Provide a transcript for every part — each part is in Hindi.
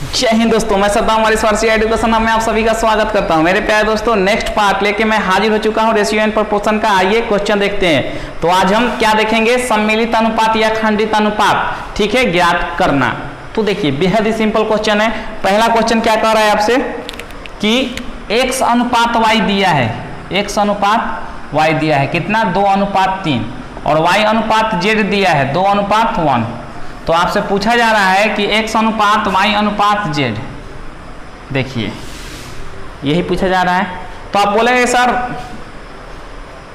जय हिंद दोस्तों, मैं सद्दाम हमारी स्वार्थी एजुकेशन में आप सभी का स्वागत करता हूं। मेरे प्यारे दोस्तों, नेक्स्ट पार्ट लेके मैं हाजिर हो चुका हूं रेशियो एंड प्रोपोर्शन का। आइए क्वेश्चन देखते हैं। तो आज हम क्या देखेंगे, सम्मिलित अनुपात या खंडित अनुपात, ठीक है, ज्ञात करना। तो देखिए बेहद ही सिंपल क्वेश्चन है। पहला क्वेश्चन क्या कह रहा है आपसे कि x अनुपात y दिया है, x अनुपात y दिया है कितना 2:3 और y अनुपात z दिया है 2:1। तो आपसे पूछा जा रहा है कि x अनुपात y अनुपात z, देखिए यही पूछा जा रहा है। तो आप बोलेंगे सर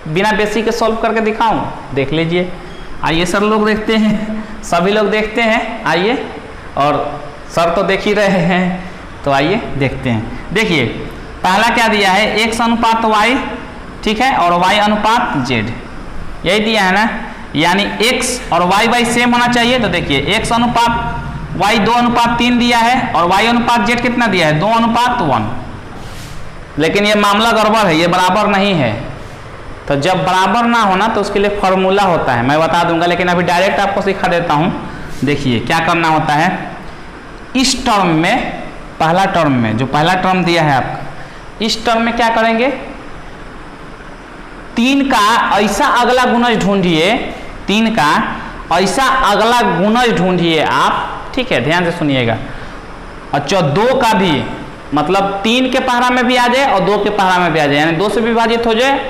बिना बेसिक के सॉल्व करके दिखाऊं, देख लीजिए। आइए सर लोग देखते हैं, सभी लोग देखते हैं, आइए। और सर तो देख ही रहे हैं, तो आइए देखते हैं। देखिए पहला क्या दिया है, x अनुपात y, ठीक है, और y अनुपात z, यही दिया है ना। यानी x और y सेम होना चाहिए। तो देखिए x अनुपात y 2:3 दिया है और y अनुपात z कितना दिया है 2:1। लेकिन ये मामला गड़बड़ है, ये बराबर नहीं है। तो जब बराबर ना होना तो उसके लिए फॉर्मूला होता है, मैं बता दूंगा, लेकिन अभी डायरेक्ट आपको सिखा देता हूँ। देखिए क्या करना होता है, इस टर्म में, पहला टर्म में जो पहला टर्म दिया है आपका, इस टर्म में क्या करेंगे, 3 का ऐसा अगला गुणज ढूंढिए, 3 का ऐसा अगला गुणज ढूंढिए आप, ठीक है, ध्यान से सुनिएगा। अच्छा 2 का भी, मतलब 3 के पहरा में भी आ जाए और 2 के पहरा में भी आ जाए, यानी 2 से भी विभाजित हो जाए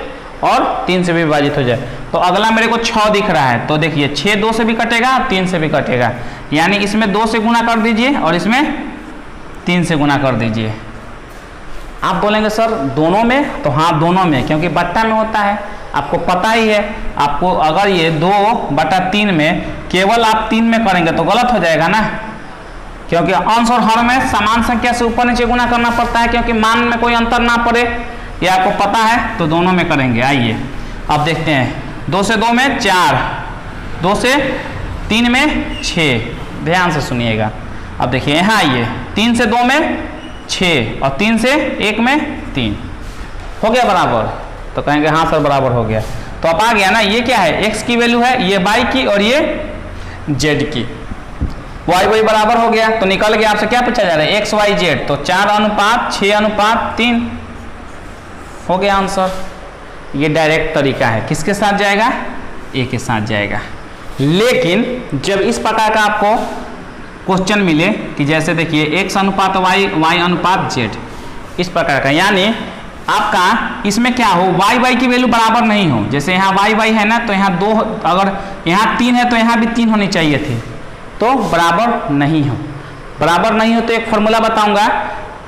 और 3 से भी विभाजित हो जाए। तो अगला मेरे को 6 दिख रहा है, तो देखिए 6 2 से भी कटेगा और 3 से भी कटेगा, यानी इसमें 2 से गुणा कर दीजिए और इसमें 3 से गुणा कर दीजिए। आप बोलेंगे सर दोनों में, तो हाँ दोनों में, क्योंकि बट्टा में होता है, आपको पता ही है। आपको अगर ये 2/3 में केवल आप 3 में करेंगे तो गलत हो जाएगा ना, क्योंकि अंश और हर में समान संख्या से ऊपर नीचे गुणा करना पड़ता है, क्योंकि मान में कोई अंतर ना पड़े, ये आपको पता है। तो दोनों में करेंगे। आइए अब देखते हैं, 2 से 2 में 4, 2 से 3 में 6, ध्यान से सुनिएगा। अब देखिए यहाँ आइए, 3 से 2 में 6 और 3 से 1 में 3, हो गया बराबर। तो कहेंगे हाँ सर बराबर हो गया। तो अब आ गया ना, ये क्या है, x की वैल्यू है, ये y की और ये z की, y बराबर हो गया। तो निकल गया, आपसे क्या पूछा जा रहा है, x y z, तो 4:6:3 हो गया आंसर। ये डायरेक्ट तरीका है, किसके साथ जाएगा, a के साथ जाएगा। लेकिन जब इस प्रकार का आपको क्वेश्चन मिले कि जैसे देखिए x अनुपात y, y अनुपात z, इस प्रकार का, यानी आपका इसमें क्या हो, y की वैल्यू बराबर नहीं हो। जैसे यहाँ y है ना, तो यहाँ 2, अगर यहाँ 3 है तो यहाँ भी 3 होनी चाहिए थी, तो बराबर नहीं हो। बराबर नहीं हो तो एक फॉर्मूला बताऊंगा।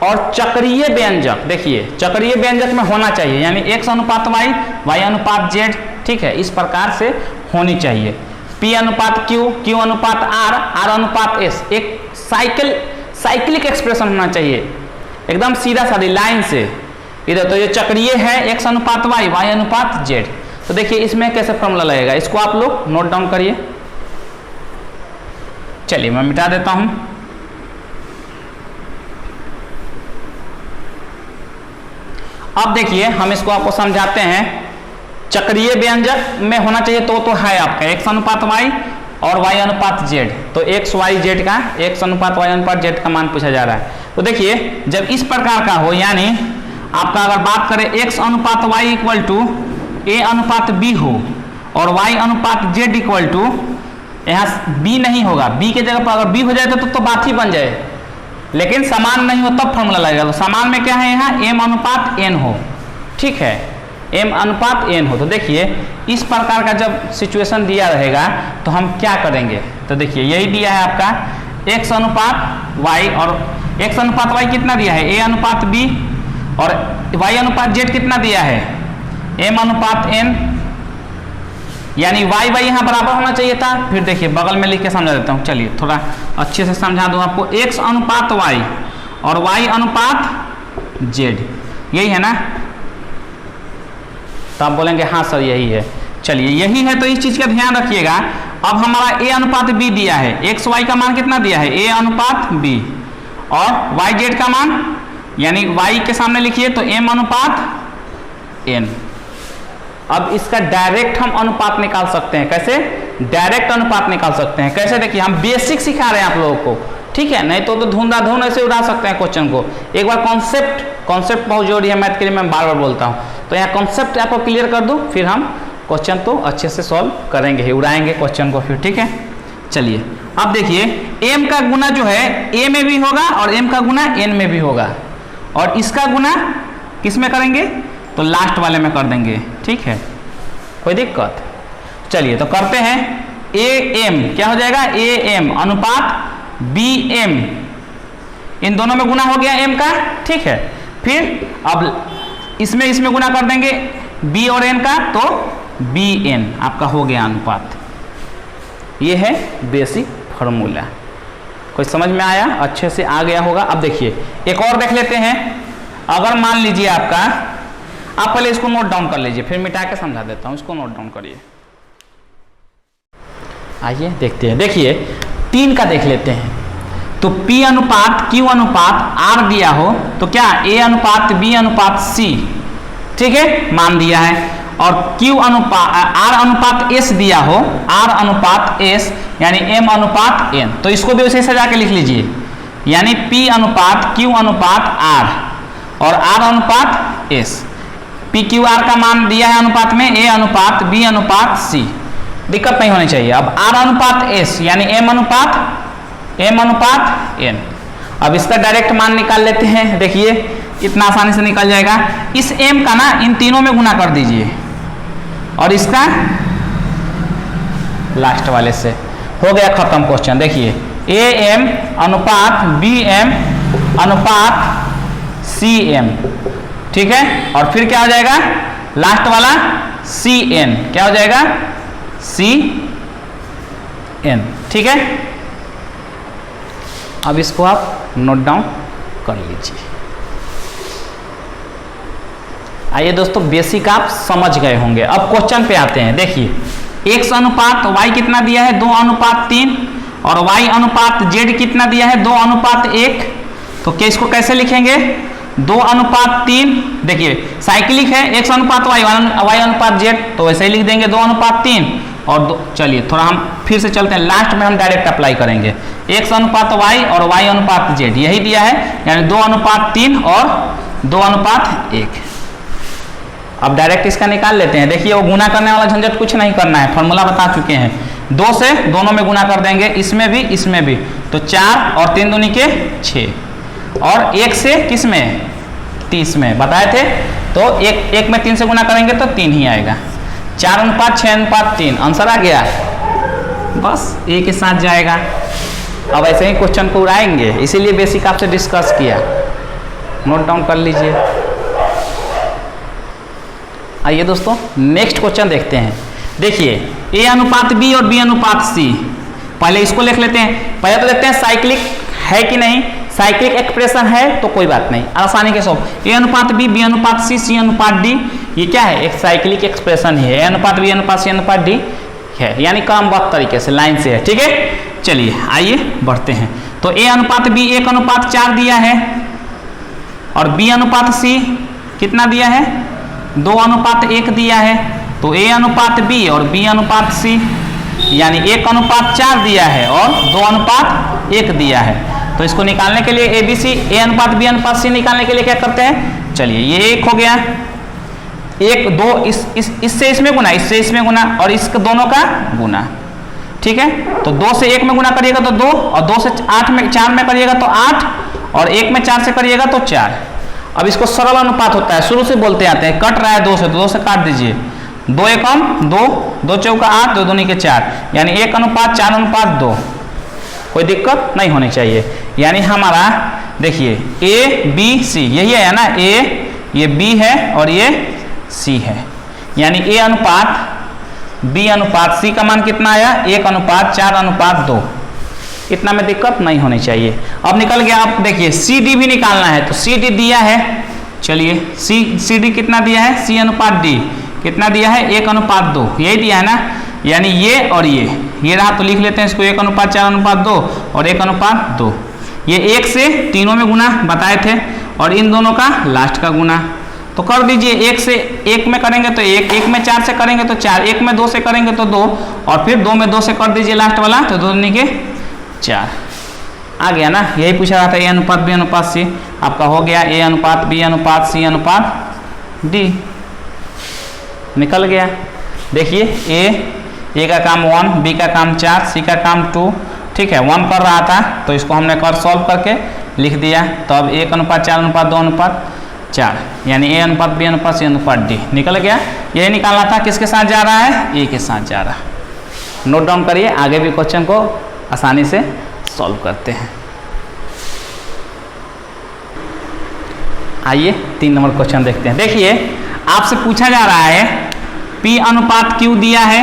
और चक्रीय व्यंजक, देखिए चक्रीय व्यंजक में होना चाहिए, यानी x अनुपात y, y अनुपात z, ठीक है, इस प्रकार से होनी चाहिए। p अनुपात q, q अनुपात r, r अनुपात s, एक साइक्लिक एक्सप्रेशन होना चाहिए, एकदम सीधा साधी लाइन से इधर। तो ये चक्रीय है, x अनुपात y, y अनुपात z। तो देखिए इसमें कैसे फॉर्मूला लगेगा, इसको आप लोग नोट डाउन करिए। चलिए मैं मिटा देता हूं। अब देखिए हम इसको आपको समझाते हैं। चक्रीय व्यंजक में होना चाहिए तो है आपका x अनुपात y और y अनुपात z। तो x y z का, x अनुपात y अनुपात z का मान पूछा जा रहा है। तो देखिए जब इस प्रकार का हो, यानी आपका अगर बात करें x अनुपात y इक्वल टू a अनुपात b हो और y अनुपात z इक्वल टू, यहाँ b नहीं होगा, b के जगह पर अगर b हो जाए तो बात ही बन जाए, लेकिन समान नहीं हो तब फॉर्मूला लगेगा। तो समान में क्या है, यहाँ m अनुपात n हो, ठीक है, m अनुपात n हो। तो देखिए इस प्रकार का जब सिचुएशन दिया रहेगा तो हम क्या करेंगे, तो देखिए यही दिया है आपका x अनुपात y, और x अनुपात y कितना दिया है, a अनुपात b, और y अनुपात z कितना दिया है, m अनुपात n, यानी y यहाँ बराबर होना चाहिए था। फिर देखिए बगल में लिख के समझा देता हूँ, चलिए थोड़ा अच्छे से समझा दूँ आपको। x अनुपात y और y अनुपात z, यही है ना। तो आप बोलेंगे हाँ सर यही है। चलिए यही है, तो इस चीज का ध्यान रखिएगा। अब हमारा a अनुपात b दिया है, x y का मान कितना दिया है, a अनुपात b, और y z का मान, यानी y के सामने लिखिए तो m अनुपात n। अब इसका डायरेक्ट हम अनुपात निकाल सकते हैं, कैसे, डायरेक्ट अनुपात निकाल सकते हैं। कैसे, देखिए हम बेसिक सिखा रहे हैं आप लोगों को, ठीक है, नहीं तो धुंधाधुन ऐसे उड़ा सकते हैं क्वेश्चन को। एक बार कॉन्सेप्ट बहुत जरूरी है मैथ के लिए, मैं बार बार बोलता हूँ। तो यहाँ कॉन्सेप्ट आपको क्लियर कर दूँ, फिर हम क्वेश्चन तो अच्छे से सॉल्व करेंगे ही, उड़ाएंगे क्वेश्चन को फिर, ठीक है। चलिए अब देखिए, m का गुना जो है a में भी होगा और m का गुना n में भी होगा, और इसका गुना किस में करेंगे, तो लास्ट वाले में कर देंगे, ठीक है, कोई दिक्कत। चलिए तो करते हैं, am क्या हो जाएगा, am अनुपात bm, इन दोनों में गुना हो गया m का, ठीक है। फिर अब इसमें गुना कर देंगे b और n का, तो bn आपका हो गया अनुपात। ये है बेसिक फॉर्मूला, कोई समझ में आया, अच्छे से आ गया होगा। अब देखिए एक और देख लेते हैं। अगर मान लीजिए आपका, आप पहले इसको नोट डाउन कर लीजिए, फिर मिटा के समझा देता हूँ, इसको नोट डाउन करिए। आइए देखते हैं, देखिए 3 का देख लेते हैं। तो P अनुपात Q अनुपात R दिया हो तो क्या A अनुपात B अनुपात C, ठीक है, मान दिया है, और Q अनुपात R अनुपात S दिया हो, R अनुपात S यानी M अनुपात N, तो इसको भी वैसे सजा के लिख लीजिए, यानी P अनुपात Q अनुपात R और R अनुपात S। P Q R का मान दिया है अनुपात में, A अनुपात B अनुपात C, दिक्कत नहीं होनी चाहिए। अब R अनुपात S यानी M अनुपात N। अब इसका डायरेक्ट मान निकाल लेते हैं, देखिए इतना आसानी से निकल जाएगा। इस M का ना इन तीनों में गुना कर दीजिए, और इसका लास्ट वाले से, हो गया खत्म क्वेश्चन। देखिए AM अनुपात BM अनुपात CM, ठीक है, और फिर क्या हो जाएगा लास्ट वाला CN, क्या हो जाएगा CN, ठीक है। अब इसको आप नोट डाउन कर लीजिए। आइए दोस्तों, बेसिक आप समझ गए होंगे। अब क्वेश्चन पे आते हैं। देखिए x अनुपात y कितना दिया है, 2 अनुपात 3, और y अनुपात z कितना दिया है, 2 अनुपात 1। तो क्या इसको कैसे लिखेंगे, 2 अनुपात 3, देखिए साइक्लिक है, x अनुपात y, y अनुपात z, तो वैसे ही लिख देंगे 2 अनुपात 3 और 2। चलिए थोड़ा हम फिर से चलते हैं, लास्ट में हम डायरेक्ट अप्लाई करेंगे। x अनुपात y और y अनुपात z यही दिया है, यानी 2 अनुपात 3 और 2 अनुपात 1। अब डायरेक्ट इसका निकाल लेते हैं। देखिए वो गुना करने वाला झंझट कुछ नहीं करना है, फॉर्मूला बता चुके हैं। 2 से दोनों में गुना कर देंगे, इसमें भी, तो 4 और 3 दूनी के 6, और 1 से किस में, 30 में बताए थे, तो 1 में 3 से गुना करेंगे तो 3 ही आएगा। 4 अनुपात 6 अनुपात 3 आंसर आ गया, बस एक के साथ जाएगा। अब ऐसे ही क्वेश्चन को उड़ाएंगे, इसीलिए बेसिक आपसे डिस्कस किया, नोट डाउन कर लीजिए। आइए दोस्तों नेक्स्ट क्वेश्चन देखते हैं। देखिए A अनुपात B और B अनुपात C, पहले इसको लिख लेते हैं। पहले तो देखते हैं साइक्लिक है कि नहीं, साइक्लिक एक्सप्रेशन है तो कोई बात नहीं, आसानी के साथ। A अनुपात B, B अनुपात C, C अनुपात D, ये क्या है, एक साइक्लिक एक्सप्रेशन ही है। A अनुपात B अनुपात C अनुपात D है, यानी क्रमबद्ध तरीके से लाइन से है, ठीक है। चलिए आइए बढ़ते हैं। तो A अनुपात B 1 अनुपात 4 दिया है, और B अनुपात C कितना दिया है, 2 अनुपात 1 दिया है। तो A अनुपात B और B अनुपात C यानी 1 अनुपात 4 दिया है और 2 अनुपात 1 दिया है। तो इसको निकालने के लिए A अनुपात B अनुपात C निकालने के लिए क्या करते हैं, चलिए ये 1 हो गया, 1 2 इससे इसमें गुना, इससे इसमें गुना, और इस दोनों का गुना, ठीक है। तो 2 से 1 में गुना करिएगा तो 2, और 2 से 4 में करिएगा तो 8, और 1 में 4 से करिएगा तो 4। अब इसको सरल अनुपात होता है, शुरू से बोलते आते हैं। कट रहा है 2 से, तो 2 से काट दीजिए, 2 एकम 2, 2 चौका 8, 2 दूनी के 4, यानी 1 अनुपात 4 अनुपात 2। कोई दिक्कत नहीं होनी चाहिए। यानी हमारा देखिए A B C यही है ना, A ये B है और ये C है, यानी A अनुपात B अनुपात C का मान कितना आया, 1 अनुपात 4 अनुपात 2। इतना में दिक्कत नहीं होनी चाहिए। अब निकल गया। अब देखिए CD भी निकालना है, तो CD दिया है, चलिए CD कितना दिया है, C अनुपात D कितना दिया है, 1 अनुपात 2, यही दिया है ना, यानी ये और ये रहा, तो लिख लेते हैं इसको 1 अनुपात 4 अनुपात 2 और 1 अनुपात 2। ये 1 से तीनों में गुना बताए थे, और इन दोनों का लास्ट का गुना, तो कर दीजिए। 1 से 1 में करेंगे तो 1, 1 में 4 से करेंगे तो 4, 1 में 2 से करेंगे तो 2, और फिर 2 में 2 से कर दीजिए लास्ट वाला, तो 2 दूनी के 4। आ गया ना, यही पूछा रहा था ए अनुपात बी अनुपात सी, आपका हो गया ए अनुपात बी अनुपात सी अनुपात डी, निकल गया। देखिए ए का काम 1, बी का काम 4, सी का काम 2, ठीक है। 1 कर रहा था तो इसको हमने कर सॉल्व करके लिख दिया, तो अब 1 अनुपात 4 अनुपात 2 अनुपात 4, यानी ए अनुपात बी अनुपात सी अनुपात डी निकल गया। यही निकालना था, किसके साथ जा रहा है, ए के साथ जा रहा है। नोट डाउन करिए, आगे भी क्वेश्चन को आसानी से सॉल्व करते हैं। आइए 3 नंबर क्वेश्चन देखते हैं। देखिए आपसे पूछा जा रहा है P अनुपात Q दिया है,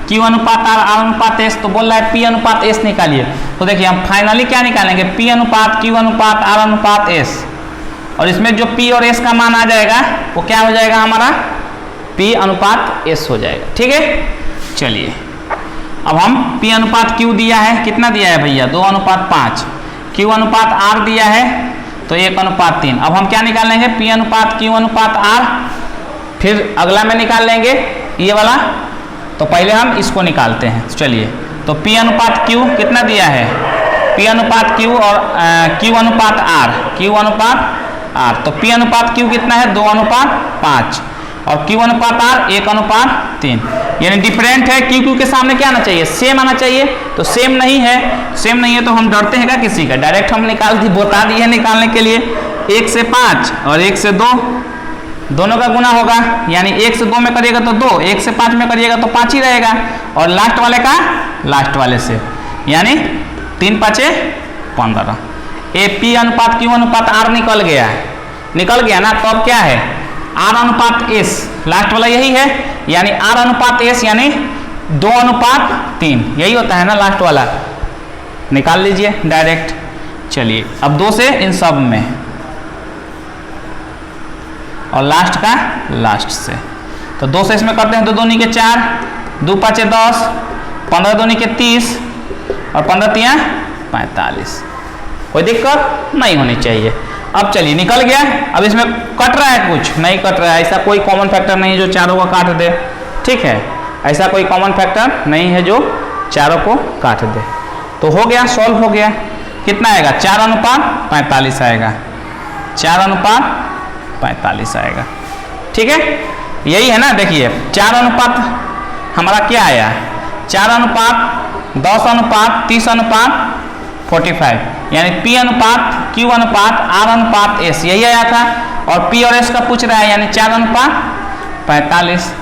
Q अनुपात R, R अनुपात S, तो बोल रहा है P अनुपात S निकालिए। तो देखिए हम फाइनली क्या निकालेंगे, P अनुपात Q अनुपात R अनुपात S, और इसमें जो P और S का मान आ जाएगा वो क्या हो जाएगा, हमारा P अनुपात S हो जाएगा, ठीक है। चलिए अब हम P अनुपात Q दिया है, कितना दिया है भैया, 2 अनुपात 5, Q अनुपात R दिया है तो 1 अनुपात 3। अब हम क्या निकाल लेंगे, P अनुपात Q अनुपात R, फिर अगला में निकाल लेंगे ये वाला, तो पहले हम इसको निकालते हैं। चलिए तो P अनुपात Q कितना दिया है, P अनुपात Q और Q अनुपात R, Q अनुपात R, तो P अनुपात Q कितना है, 2 अनुपात 5, और Q अनुपात R 1 अनुपात 3, यानी डिफरेंट है। Q के सामने क्या आना चाहिए, सेम आना चाहिए, तो सेम नहीं है, सेम नहीं है तो हम डरते हैं क्या किसी का, डायरेक्ट हम बता दिए निकालने के लिए। 1 से 5 और 1 से 2 दोनों का गुना होगा, यानी 1 से 2 में करिएगा तो 2, 1 से 5 में करिएगा तो 5 ही रहेगा, और लास्ट वाले का लास्ट वाले से, यानी 3 5 15। ए P अनुपात Q अनुपात R निकल गया ना, तो अब क्या है, R अनुपात S, लास्ट वाला यही है, यानी R अनुपात S यानी 2 अनुपात 3, यही होता है ना लास्ट वाला, निकाल लीजिए डायरेक्ट। चलिए अब 2 से इन सब में, और लास्ट का लास्ट से, तो 2 से इसमें करते हैं तो 2 दूनी के 4, 2 5 10, 15 दूनी के 30, और 15 3 45, कोई दिक्कत नहीं होनी चाहिए। अब चलिए निकल गया, अब इसमें कट रहा है, कुछ नहीं कट रहा है, ऐसा कोई कॉमन फैक्टर नहीं है जो चारों को काट दे, ठीक है, ऐसा कोई कॉमन फैक्टर नहीं है जो चारों को काट दे। तो हो गया, सॉल्व हो गया, कितना आएगा, 4 अनुपात 45 आएगा, 4 अनुपात 45 आएगा, ठीक है। यही है ना, देखिए 4 अनुपात हमारा क्या आया, 4 अनुपात 10 अनुपात 30 अनुपात 45, यानी P अनुपात Q अनुपात R अनुपात S, यही आया था, और P और S का पूछ रहा है, यानी 4 अनुपात 45।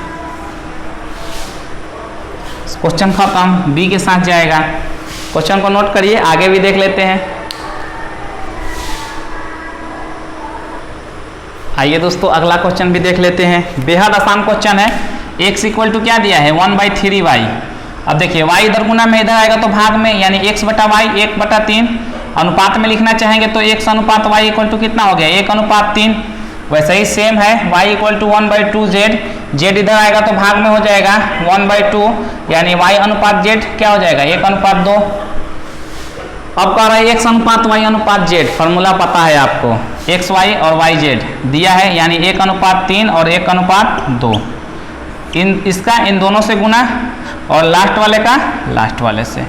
क्वेश्चन खत्म, B के साथ जाएगा। क्वेश्चन को नोट करिए, आगे भी देख लेते हैं। आइए दोस्तों अगला क्वेश्चन भी देख लेते हैं, बेहद आसान क्वेश्चन है। x इक्वल टू क्या दिया है, 1/3y। अब देखिए y इधर गुना में इधर आएगा तो भाग में, यानी x बटा वाई 1/3, अनुपात में लिखना चाहेंगे तो x अनुपात y इक्वल टू कितना हो गया, 1 अनुपात 3। वैसे ही सेम है, y equal to 1/2z, z इधर आएगा तो भाग में हो जाएगा 1/2, यानी y अनुपात z क्या हो जाएगा, 1 अनुपात 2। अब कह रहा है x अनुपात y अनुपात z, फॉर्मूला पता है आपको, एक्स वाई और वाई जेड दिया है, यानी 1 अनुपात 3 और 1 अनुपात 2, इसका इन दोनों से गुना, और लास्ट वाले का लास्ट वाले से।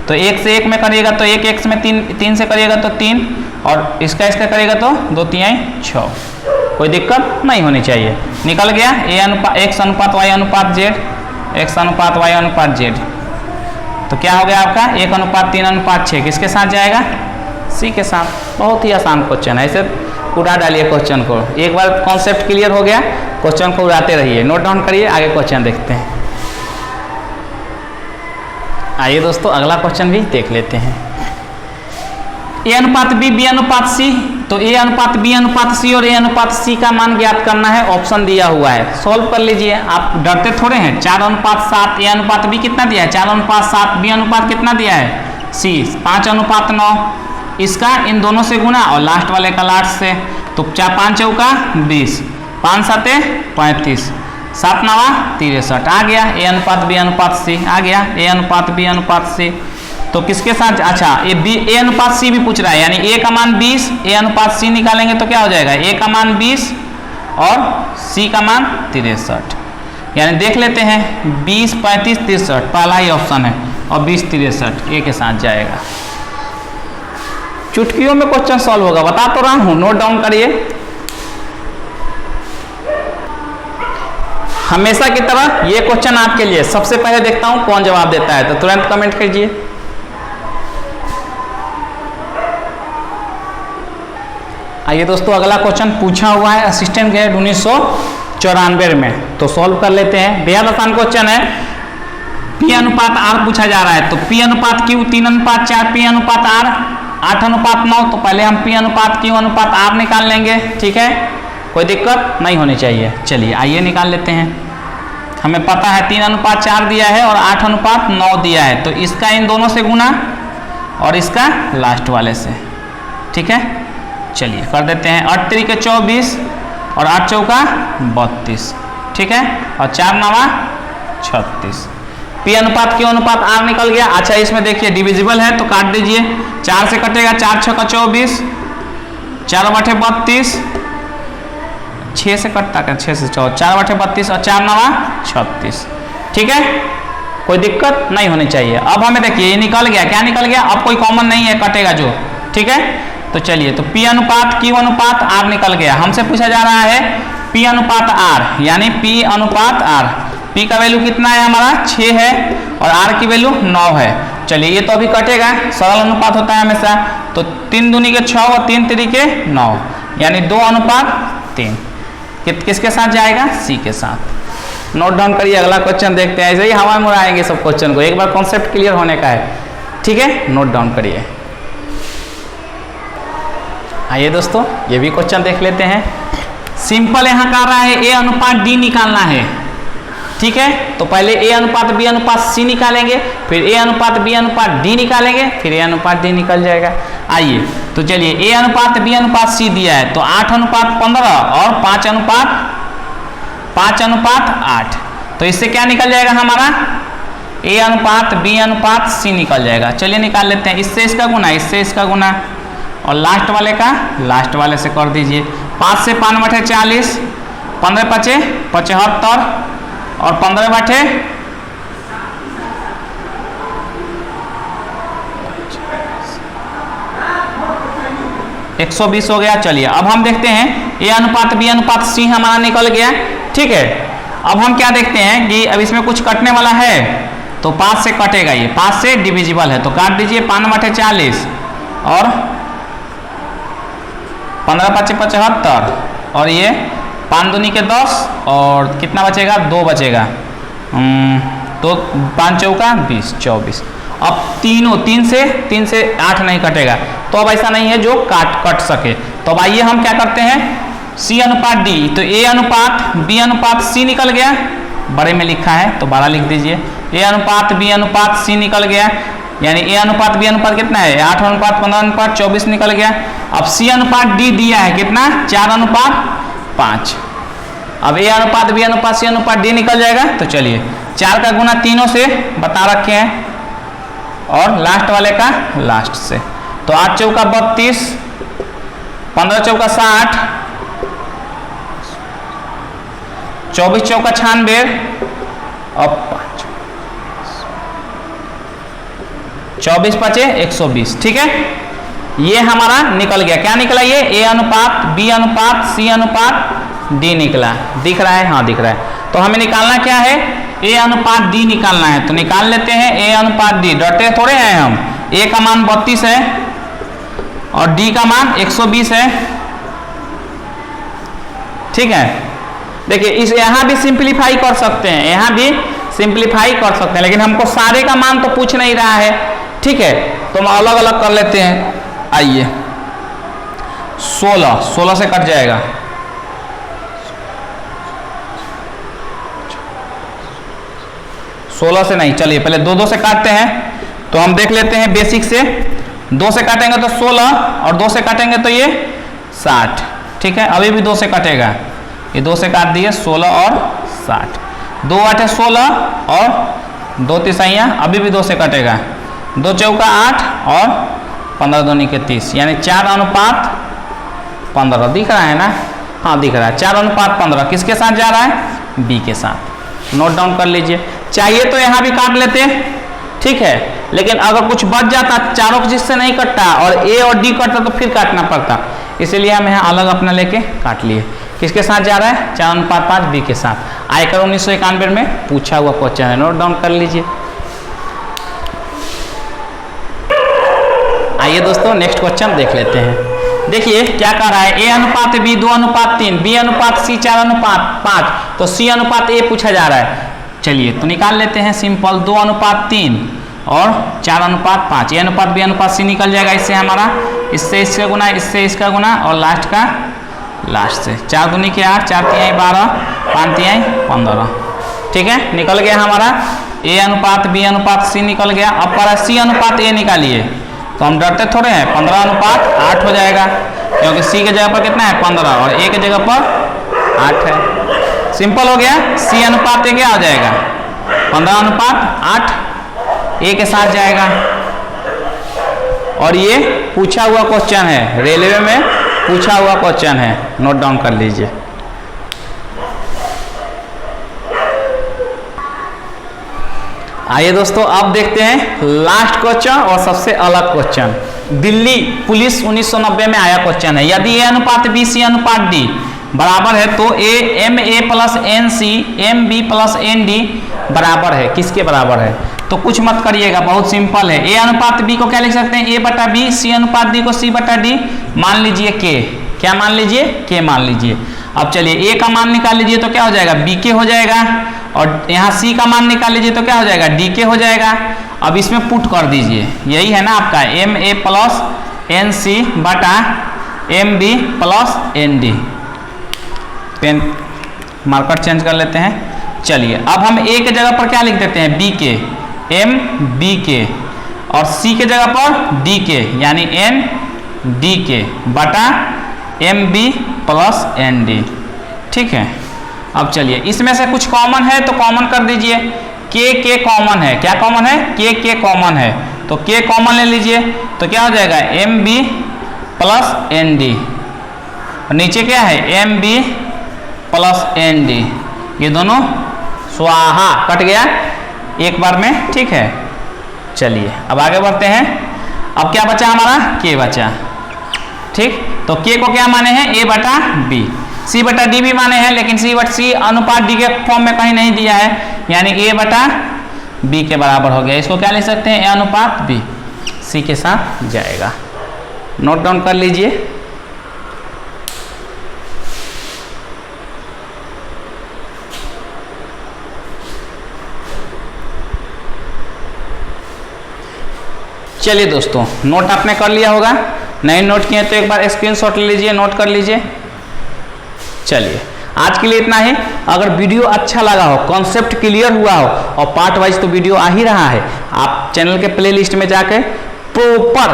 तो 1 से 1 में करिएगा तो 1 x में 3 से करिएगा तो 3, और इसका करिएगा तो 2 3 6, कोई दिक्कत नहीं होनी चाहिए। निकल गया x अनुपात y अनुपात z, x अनुपात y अनुपात z, तो क्या हो गया आपका 1 अनुपात 3 अनुपात 6, किसके साथ जाएगा, C के साथ। बहुत ही आसान क्वेश्चन है, ऐसे उड़ा डालिए क्वेश्चन को, एक बार कॉन्सेप्ट क्लियर हो गया, क्वेश्चन को उड़ाते रहिए, नोट डाउन करिए, आगे क्वेश्चन देखते हैं। आइए दोस्तों अगला क्वेश्चन भी देख लेते हैं। A अनुपात B B अनुपात C, तो A अनुपात B अनुपात C और A अनुपात C का मान ज्ञात करना है, ऑप्शन दिया हुआ है, सॉल्व कर लीजिए। आप डरते थोड़े हैं, 4 अनुपात 7 A अनुपात B कितना दिया है, 4 अनुपात 7, B अनुपात कितना दिया है C 5 अनुपात 9, इसका इन दोनों से गुना और लास्ट वाले का लास्ट से, तो 4 5 चौका 20, 5 7 35, 7 9 63, आ गया A अनुपात B अनुपात C, आ गया A अनुपात B अनुपात C। तो किसके साथ, अच्छा A अनुपात C भी पूछ रहा है, यानी A का मान 20, A अनुपात C निकालेंगे तो क्या हो जाएगा, A का मान 20 और C का मान 63, यानी देख लेते हैं 20 35 63 पहला ही ऑप्शन है, और 20 63 A के साथ जाएगा। चुटकियों में क्वेश्चन सॉल्व होगा, बता तो रहा हूं, नोट डाउन करिए। हमेशा की तरह ये क्वेश्चन आपके लिए, सबसे पहले देखता हूं कौन जवाब देता है, तो तुरंत कमेंट कीजिए। आइए दोस्तों, अगला क्वेश्चन पूछा हुआ है असिस्टेंट ग्रेड 1994 में, तो सॉल्व कर लेते हैं। बेहद आसान क्वेश्चन है। पी अनुपात आर पूछा जा रहा है, तो पी अनुपात क्यू 3:4, पी अनुपात आर 8:9, तो पहले हम पी अनुपात क्यू अनुपात आर निकाल लेंगे। ठीक है, कोई दिक्कत नहीं होनी चाहिए। चलिए आइए निकाल लेते हैं। हमें पता है 3:4 दिया है और 8:9 दिया है, तो इसका इन दोनों से गुना और इसका लास्ट वाले से। ठीक है, चलिए कर देते हैं। 8 3 24 और 8 चौका 32। ठीक है, और 4 9 36। पी अनुपात क्यू अनुपात आर निकल गया। अच्छा, इसमें देखिए डिविजिबल है तो काट दीजिए। 4 से कटेगा, 4 6 24, 4/32, 6 से कटता है, 6 से 4, 4/32 और 4 9 36। ठीक है, कोई दिक्कत नहीं होनी चाहिए। अब हमें देखिए ये निकल गया, क्या निकल गया, अब कोई कॉमन नहीं है, कटेगा जो। ठीक है, तो चलिए, तो पी अनुपात क्यू अनुपात आर निकल गया। हमसे पूछा जा रहा है पी अनुपात आर, यानी पी अनुपात आर। पी का वैल्यू कितना है हमारा, 6 है, और आर की वैल्यू 9 है। चलिए, ये तो अभी कटेगा, सरल अनुपात होता है हमेशा। तो 3 दूनी के 6 और 3 3 के 9, यानी 2:3। किसके साथ जाएगा, सी के साथ। नोट डाउन करिए, अगला क्वेश्चन देखते हैं। ऐसे ही हवा में उड़ाएंगे सब क्वेश्चन को, एक बार कॉन्सेप्ट क्लियर होने का है। ठीक है, नोट डाउन करिए। आइए दोस्तों, ये भी क्वेश्चन देख लेते हैं। सिंपल यहाँ कर रहा है ए अनुपात डी निकालना है। ठीक है, तो पहले ए अनुपात बी अनुपात सी निकालेंगे, फिर ए अनुपात बी अनुपात डी निकालेंगे, फिर ए अनुपात डी निकल जाएगा। आइए, तो चलिए, ए अनुपात बी अनुपात सी दिया है, तो 8:15 और 5:8, तो इससे क्या निकल जाएगा हमारा, ए अनुपात बी अनुपात सी निकल जाएगा। चलिए निकाल लेते हैं। इससे इसका गुना, इससे इसका गुना, और लास्ट वाले का लास्ट वाले से कर दीजिए। 5 से 5/40, 15 5 75, और 15 120 हो गया। चलिए, अब हम देखते हैं ए अनुपात बी अनुपात सी हमारा निकल गया। ठीक है, अब हम क्या देखते हैं कि अब इसमें कुछ कटने वाला है, तो 5 से कटेगा, ये 5 से डिविजिबल है, तो काट दीजिए। 5/40 और 15 5 75, और ये 5 दूनी के 10, और कितना बचेगा, 2 बचेगा। तो 5 चौका 20 24। अब 3 से 8 नहीं कटेगा, तो अब ऐसा नहीं है जो कट सके। तो अब आइए हम क्या करते हैं, सी अनुपात डी, तो ए अनुपात बी अनुपात सी निकल गया, बड़े में लिखा है तो बड़ा लिख दीजिए। ए अनुपात बी अनुपात सी निकल गया, यानी ए अनुपात बी अनुपात कितना है, 8:15:24 निकल गया। अब सी अनुपात डी दिया है कितना, 4:5। अब ए अनुपात बी अनुपात सी अनुपात डी निकल जाएगा। तो चलिए, 4 का गुना तीनों से बता रखे हैं, और लास्ट वाले का लास्ट से। तो 8 चौका 32, 15 चौका 60, 24 चौका 96, और 5 24 5 120। ठीक है, ये हमारा निकल गया। क्या निकला, ये ए अनुपात बी अनुपात सी अनुपात डी निकला। दिख रहा है, हाँ दिख रहा है। तो हमें निकालना क्या है, ए अनुपात डी निकालना है, तो निकाल लेते हैं। ए अनुपात डी, डटे थोड़े हैं हम। ए का मान 32 है और डी का मान 120 है। ठीक है, देखिए इस यहाँ भी सिंप्लीफाई कर सकते हैं, यहाँ भी सिंप्लीफाई कर सकते हैं, लेकिन हमको सारे का मान तो पूछ नहीं रहा है। ठीक है, तो हम अलग अलग कर लेते हैं। आइए, 16 से कट जाएगा, 16 से नहीं। चलिए पहले 2 से काटते हैं, तो हम देख लेते हैं बेसिक से। 2 से काटेंगे तो 16, और 2 से काटेंगे तो ये 60। ठीक है, अभी भी 2 से कटेगा, ये 2 से काट दिए, 16 और 60। 2 8 16 और 2 3 अभी भी 2 से कटेगा, 2 चौका 8 और 15 दूनी के 30, यानी 4:15। दिख रहा है ना, हाँ दिख रहा है। 4:15 किसके साथ जा रहा है, बी के साथ। नोट डाउन कर लीजिए। चाहिए तो यहाँ भी काट लेते हैं। ठीक है, लेकिन अगर कुछ बच जाता चारों चीज से नहीं कटता और ए और डी कटता तो फिर काटना पड़ता, इसीलिए हम यहाँ अलग अपना लेके काट लिए। किसके साथ जा रहा है? 4:5 बी के साथ। आयकर 1991 में पूछा हुआ क्वेश्चन है, नोट डाउन कर लीजिए। आइए दोस्तों नेक्स्ट क्वेश्चन देख लेते हैं। देखिए क्या कह रहा है, A अनुपात B 2:3, B अनुपात C 4:5, तो C अनुपात A पूछा जा रहा है। चलिए तो निकाल लेते हैं सिंपल, 2:3 और 4:5, A अनुपात B अनुपात C निकल जाएगा इससे हमारा, इससे इसका गुना, इससे इसका गुना और लास्ट का लास्ट से। 4 दूनी के 8, 4 तिहाई 12, 5 तिहाई 15। ठीक है, निकल गया हमारा A अनुपात B अनुपात C निकल गया। अब पर C अनुपात A निकालिए, तो हम डरते थोड़े हैं, 15:8 हो जाएगा, क्योंकि C के जगह पर कितना है 15 और A के जगह पर 8 है। सिंपल हो गया। C अनुपात A क्या हो जाएगा? 15:8 A के साथ जाएगा। और ये पूछा हुआ क्वेश्चन है, रेलवे में पूछा हुआ क्वेश्चन है, नोट डाउन कर लीजिए। आइए दोस्तों अब देखते हैं लास्ट क्वेश्चन और सबसे अलग क्वेश्चन। दिल्ली पुलिस 1990 में आया क्वेश्चन है, यदि A अनुपात B C अनुपात D बराबर है तो MA plus NC MB plus ND बराबर है, किसके बराबर है? तो कुछ मत करिएगा, बहुत सिंपल है। A अनुपात B को क्या लिख सकते हैं? A/B, C अनुपात D को C/D, मान लीजिए K, क्या मान लीजिए? K मान लीजिए। अब चलिए A का मान निकाल लीजिए तो क्या हो जाएगा? BK हो जाएगा, और यहाँ C का मान निकाल लीजिए तो क्या हो जाएगा? DK हो जाएगा। अब इसमें पुट कर दीजिए, यही है ना आपका MA प्लस NC बटा MB plus ND। Pen marker change कर लेते हैं। चलिए अब हम A के जगह पर क्या लिख देते हैं? BK, MBK, और C के जगह पर DK यानी NDK बटा MB प्लस ND। ठीक है, अब चलिए इसमें से कुछ कॉमन है तो कॉमन कर दीजिए। K कॉमन है, क्या कॉमन है? K कॉमन है, तो K कॉमन ले लीजिए, तो क्या हो जाएगा? MB प्लस ND, और नीचे क्या है? MB प्लस ND, ये दोनों स्वाहा कट गया एक बार में। ठीक है, चलिए अब आगे बढ़ते हैं। अब क्या बचा हमारा? K बचा। ठीक, तो K को क्या माने हैं? A/B, C/D भी माने हैं, लेकिन C अनुपात D के फॉर्म में कहीं नहीं दिया है, यानी A/B के बराबर हो गया। इसको क्या लिख सकते हैं? A अनुपात B, C के साथ जाएगा। नोट डाउन कर लीजिए। चलिए दोस्तों नोट आपने कर लिया होगा, नहीं नोट किए तो एक बार स्क्रीनशॉट ले लीजिए, नोट कर लीजिए। चलिए आज के लिए इतना ही। अगर वीडियो अच्छा लगा हो, कॉन्सेप्ट क्लियर हुआ हो, और पार्ट वाइज तो वीडियो आ ही रहा है, आप चैनल के प्लेलिस्ट में जाके प्रॉपर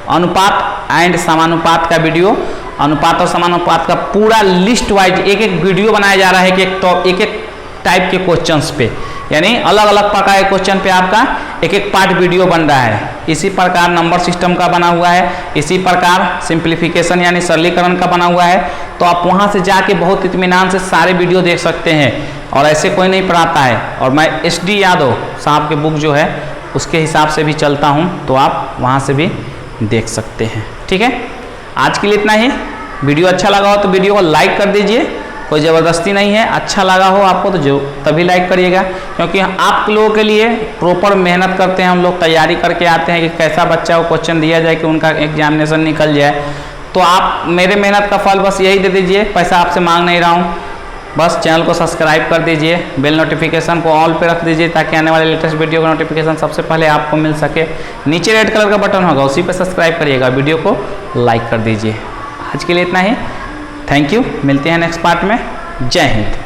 अनुपात एंड समानुपात का वीडियो, अनुपात और समानुपात का पूरा लिस्ट वाइज एक एक वीडियो बनाया जा रहा है कि एक एक टाइप के क्वेश्चंस पे, यानी अलग अलग प्रकार के क्वेश्चन पे आपका एक एक पार्ट वीडियो बन रहा है। इसी प्रकार नंबर सिस्टम का बना हुआ है, इसी प्रकार सिंप्लीफिकेशन यानी सरलीकरण का बना हुआ है। तो आप वहाँ से जाके बहुत इत्मीनान से सारे वीडियो देख सकते हैं, और ऐसे कोई नहीं पढ़ाता है। और मैं SD यादव साहब के बुक जो है उसके हिसाब से भी चलता हूँ, तो आप वहाँ से भी देख सकते हैं। ठीक है, आज के लिए इतना ही। वीडियो अच्छा लगा हो तो वीडियो को लाइक कर दीजिए, कोई ज़बरदस्ती नहीं है। अच्छा लगा हो आपको तो जो तभी लाइक करिएगा, क्योंकि आप लोगों के लिए प्रॉपर मेहनत करते हैं, हम लोग तैयारी करके आते हैं कि कैसा बच्चा को क्वेश्चन दिया जाए कि उनका एग्जामिनेशन निकल जाए। तो आप मेरे मेहनत का फल बस यही दे दीजिए, पैसा आपसे मांग नहीं रहा हूँ। बस चैनल को सब्सक्राइब कर दीजिए, बेल नोटिफिकेशन को ऑल पे रख दीजिए, ताकि आने वाले लेटेस्ट वीडियो का नोटिफिकेशन सबसे पहले आपको मिल सके। नीचे रेड कलर का बटन होगा, उसी पे सब्सक्राइब करिएगा, वीडियो को लाइक कर दीजिए। आज के लिए इतना ही, थैंक यू। मिलते हैं नेक्स्ट पार्ट में। जय हिंद।